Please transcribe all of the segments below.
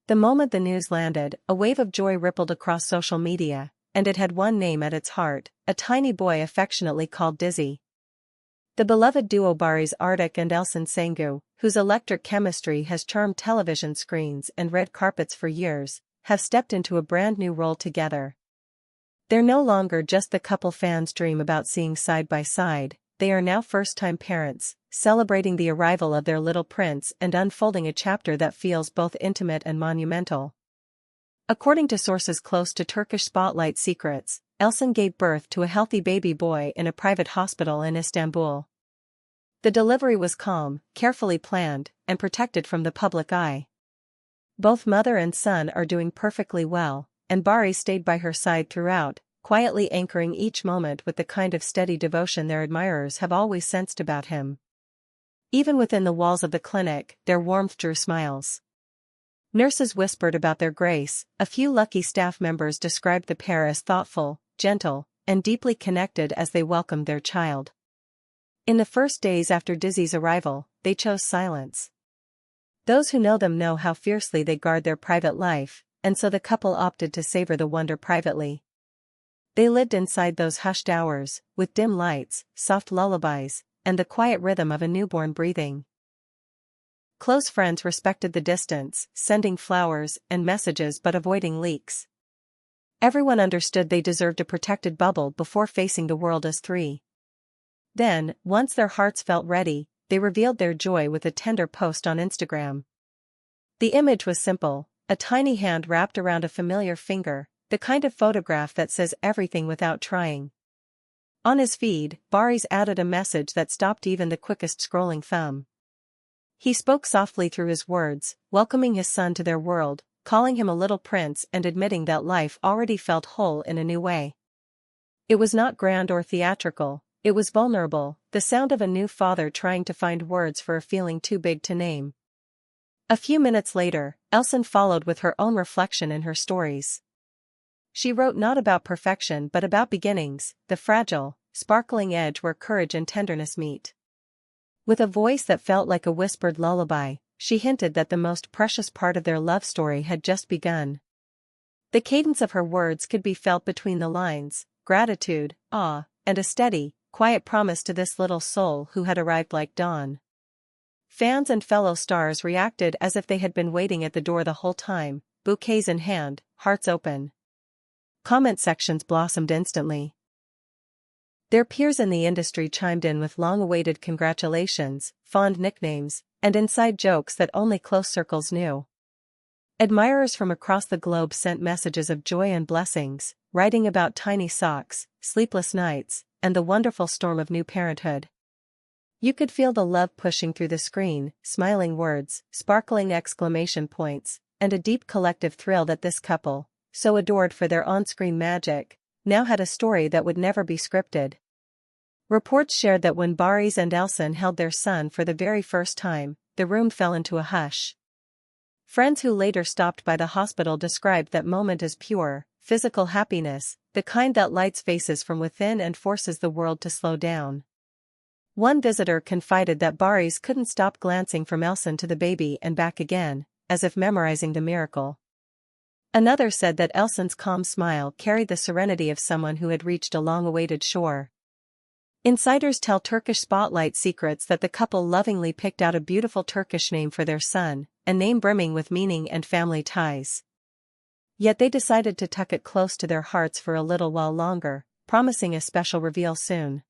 The moment the news landed, a wave of joy rippled across social media, and it had one name at its heart, a tiny boy affectionately called Dizzy. The beloved duo Barış Arduç and Elçin Sangu, whose electric chemistry has charmed television screens and red carpets for years, have stepped into a brand new role together. They're no longer just the couple fans dream about seeing side by side, they are now first-time parents, celebrating the arrival of their little prince and unfolding a chapter that feels both intimate and monumental. According to sources close to Turkish Spotlight secrets, Elçin gave birth to a healthy baby boy in a private hospital in Istanbul. The delivery was calm, carefully planned, and protected from the public eye. Both mother and son are doing perfectly well, and Barış stayed by her side throughout, quietly anchoring each moment with the kind of steady devotion their admirers have always sensed about him. Even within the walls of the clinic, their warmth drew smiles. Nurses whispered about their grace, a few lucky staff members described the pair as thoughtful, gentle, and deeply connected as they welcomed their child. In the first days after Dizzy's arrival, they chose silence. Those who know them know how fiercely they guard their private life, and so the couple opted to savor the wonder privately. They lived inside those hushed hours, with dim lights, soft lullabies, and the quiet rhythm of a newborn breathing. Close friends respected the distance, sending flowers and messages but avoiding leaks. Everyone understood they deserved a protected bubble before facing the world as three. Then, once their hearts felt ready, they revealed their joy with a tender post on Instagram. The image was simple, a tiny hand wrapped around a familiar finger, the kind of photograph that says everything without trying. On his feed, Barış added a message that stopped even the quickest scrolling thumb. He spoke softly through his words, welcoming his son to their world, calling him a little prince and admitting that life already felt whole in a new way. It was not grand or theatrical, it was vulnerable, the sound of a new father trying to find words for a feeling too big to name. A few minutes later, Elçin followed with her own reflection in her stories. She wrote not about perfection but about beginnings, the fragile, sparkling edge where courage and tenderness meet. With a voice that felt like a whispered lullaby, she hinted that the most precious part of their love story had just begun. The cadence of her words could be felt between the lines, gratitude, awe, and a steady, quiet promise to this little soul who had arrived like dawn. Fans and fellow stars reacted as if they had been waiting at the door the whole time, bouquets in hand, hearts open. Comment sections blossomed instantly. Their peers in the industry chimed in with long-awaited congratulations, fond nicknames, and inside jokes that only close circles knew. Admirers from across the globe sent messages of joy and blessings, writing about tiny socks, sleepless nights, and the wonderful storm of new parenthood. You could feel the love pushing through the screen, smiling words, sparkling exclamation points, and a deep collective thrill that this couple, so adored for their on-screen magic, now had a story that would never be scripted. Reports shared that when Barış and Elçin held their son for the very first time, the room fell into a hush. Friends who later stopped by the hospital described that moment as pure, physical happiness, the kind that lights faces from within and forces the world to slow down. One visitor confided that Barış couldn't stop glancing from Elçin to the baby and back again, as if memorizing the miracle. Another said that Elçin's calm smile carried the serenity of someone who had reached a long-awaited shore. Insiders tell Turkish Spotlight secrets that the couple lovingly picked out a beautiful Turkish name for their son, a name brimming with meaning and family ties. Yet they decided to tuck it close to their hearts for a little while longer, promising a special reveal soon.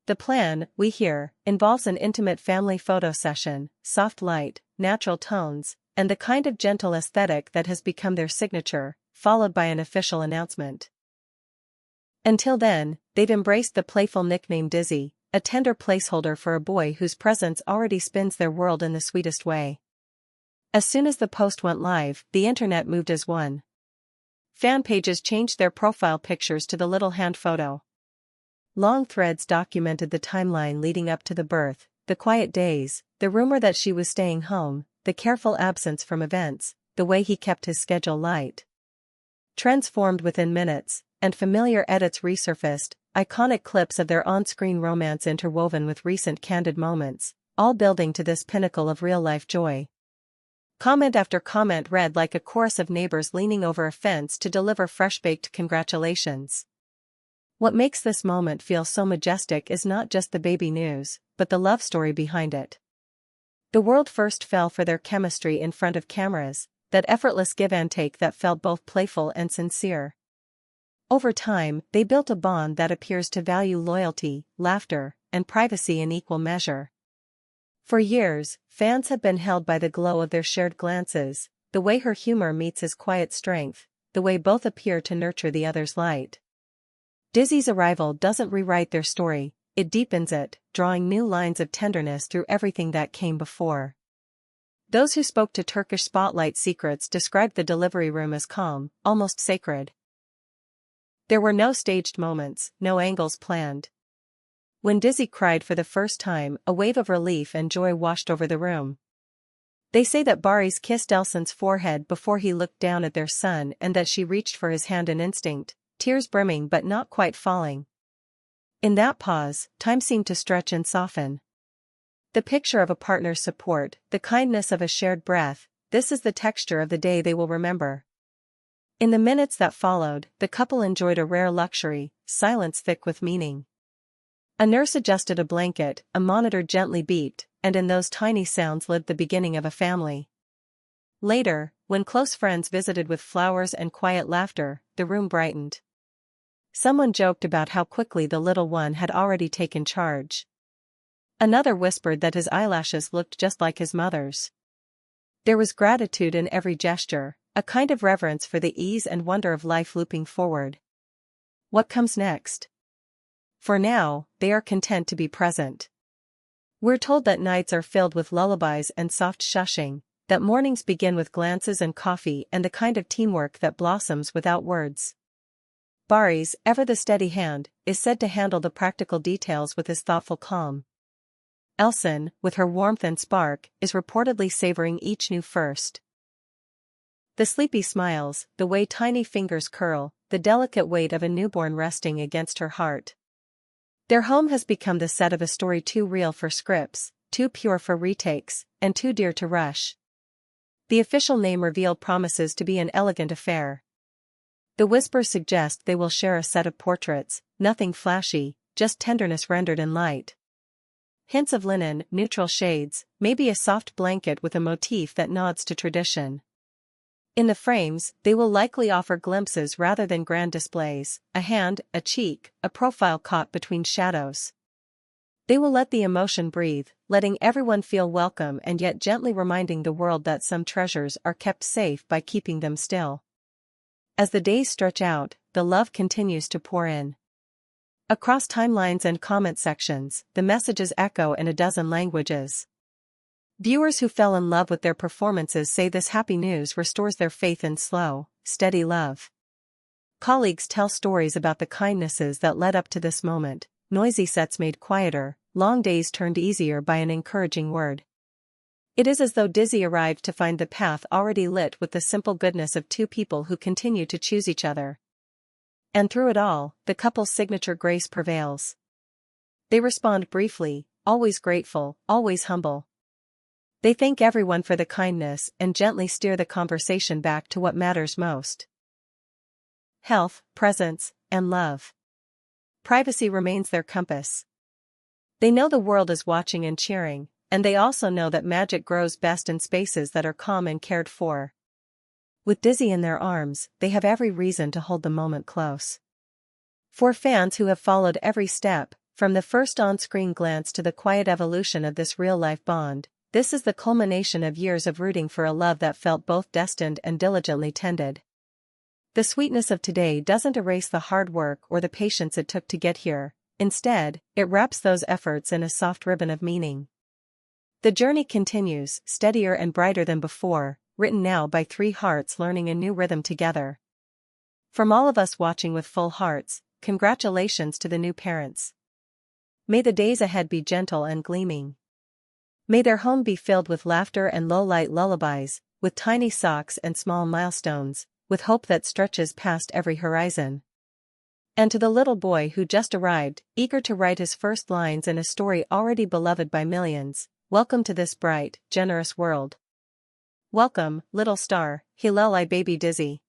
The plan, we hear, involves an intimate family photo session, soft light, natural tones, and the kind of gentle aesthetic that has become their signature, followed by an official announcement. Until then, they've embraced the playful nickname Dizzy, a tender placeholder for a boy whose presence already spins their world in the sweetest way. As soon as the post went live, the internet moved as one. Fan pages changed their profile pictures to the little hand photo. Long threads documented the timeline leading up to the birth, the quiet days, the rumor that she was staying home, the careful absence from events, the way he kept his schedule light. Trends formed within minutes, and familiar edits resurfaced, iconic clips of their on-screen romance interwoven with recent candid moments, all building to this pinnacle of real-life joy. Comment after comment read like a chorus of neighbors leaning over a fence to deliver fresh-baked congratulations. What makes this moment feel so majestic is not just the baby news, but the love story behind it. The world first fell for their chemistry in front of cameras, that effortless give and take that felt both playful and sincere. Over time, they built a bond that appears to value loyalty, laughter, and privacy in equal measure. For years, fans have been held by the glow of their shared glances, the way her humor meets his quiet strength, the way both appear to nurture the other's light. Dizzy's arrival doesn't rewrite their story, it deepens it, drawing new lines of tenderness through everything that came before. Those who spoke to Turkish Spotlight Secrets described the delivery room as calm, almost sacred. There were no staged moments, no angles planned. When Dizzy cried for the first time, a wave of relief and joy washed over the room. They say that Barış kissed Elçin's forehead before he looked down at their son and that she reached for his hand in instinct, tears brimming but not quite falling. In that pause, time seemed to stretch and soften. The picture of a partner's support, the kindness of a shared breath, this is the texture of the day they will remember. In the minutes that followed, the couple enjoyed a rare luxury, silence thick with meaning. A nurse adjusted a blanket, a monitor gently beeped, and in those tiny sounds lived the beginning of a family. Later, when close friends visited with flowers and quiet laughter, the room brightened. Someone joked about how quickly the little one had already taken charge. Another whispered that his eyelashes looked just like his mother's. There was gratitude in every gesture, a kind of reverence for the ease and wonder of life looping forward. What comes next? For now, they are content to be present. We're told that nights are filled with lullabies and soft shushing, that mornings begin with glances and coffee and the kind of teamwork that blossoms without words. Barış, ever the steady hand, is said to handle the practical details with his thoughtful calm. Elçin, with her warmth and spark, is reportedly savoring each new first. The sleepy smiles, the way tiny fingers curl, the delicate weight of a newborn resting against her heart. Their home has become the set of a story too real for scripts, too pure for retakes, and too dear to rush. The official name revealed promises to be an elegant affair. The whispers suggest they will share a set of portraits, nothing flashy, just tenderness rendered in light. Hints of linen, neutral shades, maybe a soft blanket with a motif that nods to tradition. In the frames, they will likely offer glimpses rather than grand displays, a hand, a cheek, a profile caught between shadows. They will let the emotion breathe, letting everyone feel welcome and yet gently reminding the world that some treasures are kept safe by keeping them still. As the days stretch out, the love continues to pour in. Across timelines and comment sections, the messages echo in a dozen languages. Viewers who fell in love with their performances say this happy news restores their faith in slow, steady love. Colleagues tell stories about the kindnesses that led up to this moment, noisy sets made quieter, long days turned easier by an encouraging word. It is as though Dizzy arrived to find the path already lit with the simple goodness of two people who continue to choose each other. And through it all, the couple's signature grace prevails. They respond briefly, always grateful, always humble. They thank everyone for the kindness and gently steer the conversation back to what matters most. Health, presence, and love. Privacy remains their compass. They know the world is watching and cheering, and they also know that magic grows best in spaces that are calm and cared for. With Dizzy in their arms, they have every reason to hold the moment close. For fans who have followed every step, from the first on-screen glance to the quiet evolution of this real-life bond, this is the culmination of years of rooting for a love that felt both destined and diligently tended. The sweetness of today doesn't erase the hard work or the patience it took to get here, instead, it wraps those efforts in a soft ribbon of meaning. The journey continues, steadier and brighter than before, written now by three hearts learning a new rhythm together. From all of us watching with full hearts, congratulations to the new parents. May the days ahead be gentle and gleaming. May their home be filled with laughter and low-light lullabies, with tiny socks and small milestones, with hope that stretches past every horizon. And to the little boy who just arrived, eager to write his first lines in a story already beloved by millions, welcome to this bright, generous world. Welcome, little star, Hillel I baby dizzy.